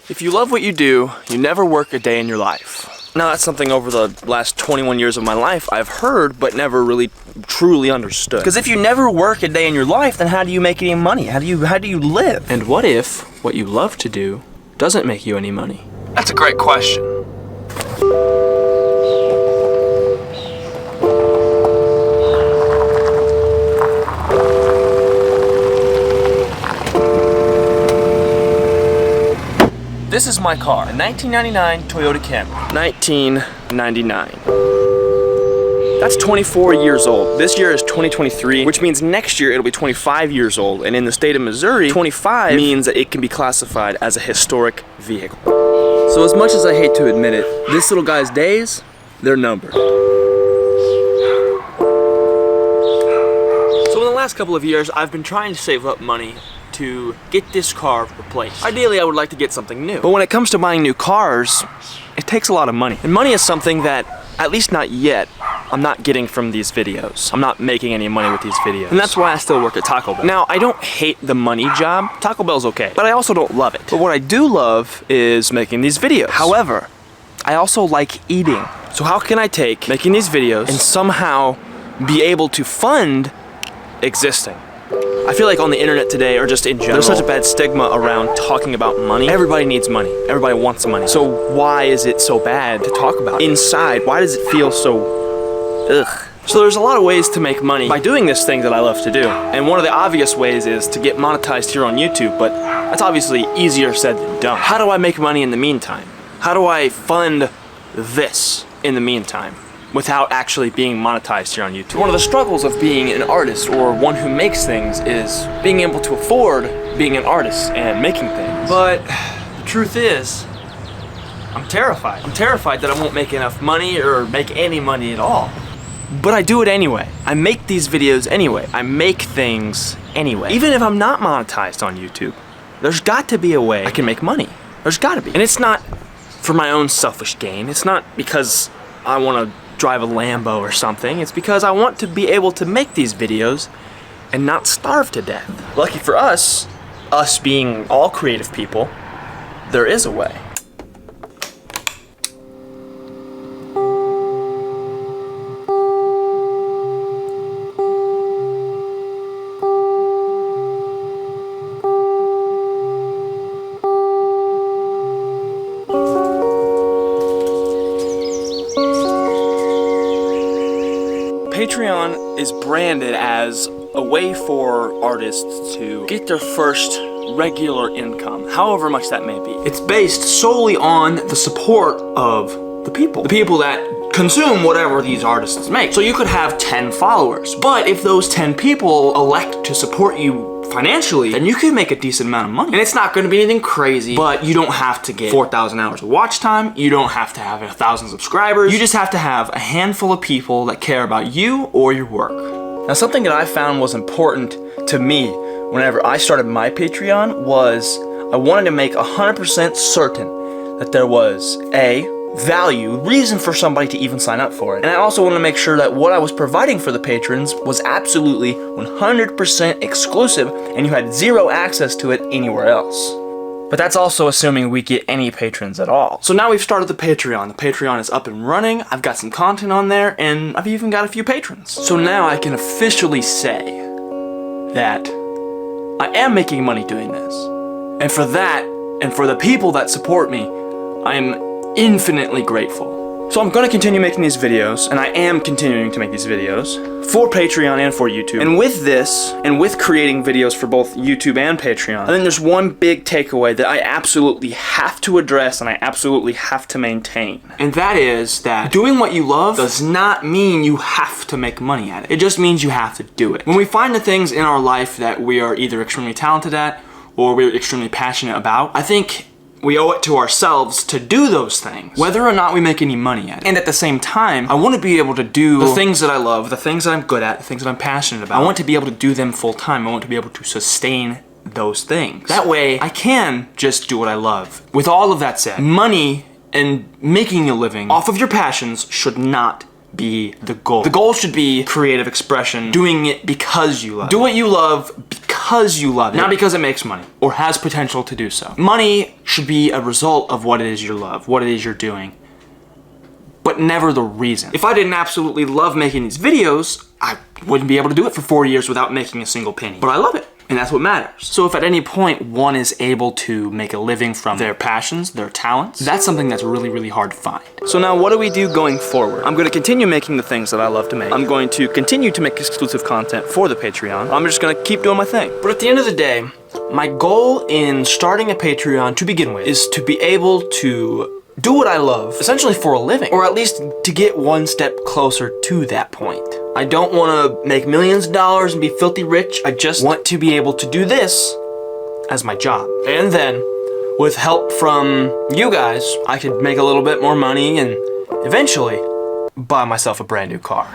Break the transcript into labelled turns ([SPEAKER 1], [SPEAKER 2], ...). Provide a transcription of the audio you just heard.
[SPEAKER 1] If you love what you do, you never work a day in your life. Now that's something over the last 21 years of my life I've heard but never really truly understood. Because if you never work a day in your life, then how do you make any money? How do you live? And what if what you love to do doesn't make you any money? That's a great question. This is my car, a 1999 Toyota Camry. 1999. That's 24 years old. This year is 2023, which means next year it'll be 25 years old. And in the state of Missouri, 25 means that it can be classified as a historic vehicle. So as much as I hate to admit it, this little guy's days, they're numbered. So in the last couple of years, I've been trying to save up money to get this car replaced. Ideally, I would like to get something new. But when it comes to buying new cars, it takes a lot of money. And money is something that, at least not yet, I'm not getting from these videos. I'm not making any money with these videos. And that's why I still work at Taco Bell. Now, I don't hate the money job. Taco Bell's okay. But I also don't love it. But what I do love is making these videos. However, I also like eating. So how can I take making these videos and somehow be able to fund existing? I feel like on the internet today, or just in general, there's such a bad stigma around talking about money. Everybody needs money. Everybody wants money. So why is it so bad to talk about? Inside, why does it feel so ugh? So there's a lot of ways to make money by doing this thing that I love to do. And one of the obvious ways is to get monetized here on YouTube, but that's obviously easier said than done. How do I make money in the meantime? How do I fund this in the meantime without actually being monetized here on YouTube? One of the struggles of being an artist or one who makes things is being able to afford being an artist and making things. But the truth is, I'm terrified. I'm terrified that I won't make enough money or make any money at all. But I do it anyway. I make these videos anyway. I make things anyway. Even if I'm not monetized on YouTube, there's got to be a way I can make money. There's got to be. And it's not for my own selfish gain. It's not because I want to drive a Lambo or something. It's because I want to be able to make these videos and not starve to death. Lucky for us being all creative people, there is a way. Patreon is branded as a way for artists to get their first regular income, however much that may be. It's based solely on the support of the people that consume whatever these artists make. So you could have 10 followers, but if those 10 people elect to support you financially, then you can make a decent amount of money. And it's not going to be anything crazy, but you don't have to get 4,000 hours of watch time. You don't have to have 1,000 subscribers. You just have to have a handful of people that care about you or your work. Now, something that I found was important to me whenever I started my Patreon was I wanted to make 100% certain that there was reason for somebody to even sign up for it. And I also want to make sure that what I was providing for the patrons was absolutely 100% exclusive and you had zero access to it anywhere else. But that's also assuming we get any patrons at all. So now we've started the Patreon. The Patreon is up and running. I've got some content on there and I've even got a few patrons. So now I can officially say that I am making money doing this. And for that, and for the people that support me, I'm infinitely grateful. So I'm going to continue making these videos, and I am continuing to make these videos for Patreon and for YouTube. And with this, and with creating videos for both YouTube and Patreon, I think there's one big takeaway that I absolutely have to address and I absolutely have to maintain. And that is that doing what you love does not mean you have to make money at it. It just means you have to do it. When we find the things in our life that we are either extremely talented at or we're extremely passionate about, I think we owe it to ourselves to do those things, whether or not we make any money at it. And at the same time, I want to be able to do the things that I love, the things that I'm good at, the things that I'm passionate about. I want to be able to do them full time. I want to be able to sustain those things. That way, I can just do what I love. With all of that said, money and making a living off of your passions should not be the goal. The goal should be creative expression, doing it because you love it. Do what you love because because you love it, not because it makes money or has potential to do so. Money should be a result of what it is you love, what it is you're doing, but never the reason. If I didn't absolutely love making these videos, I wouldn't be able to do it for 4 years without making a single penny. But I love it, and that's what matters. So if at any point one is able to make a living from their passions, their talents, that's something that's really, really hard to find. So now what do we do going forward? I'm gonna continue making the things that I love to make. I'm going to continue to make exclusive content for the Patreon. I'm just gonna keep doing my thing. But at the end of the day, my goal in starting a Patreon to begin with is to be able to do what I love, essentially for a living, or at least to get one step closer to that point. I don't want to make millions of dollars and be filthy rich. I just want to be able to do this as my job. And then, with help from you guys, I could make a little bit more money and eventually buy myself a brand new car.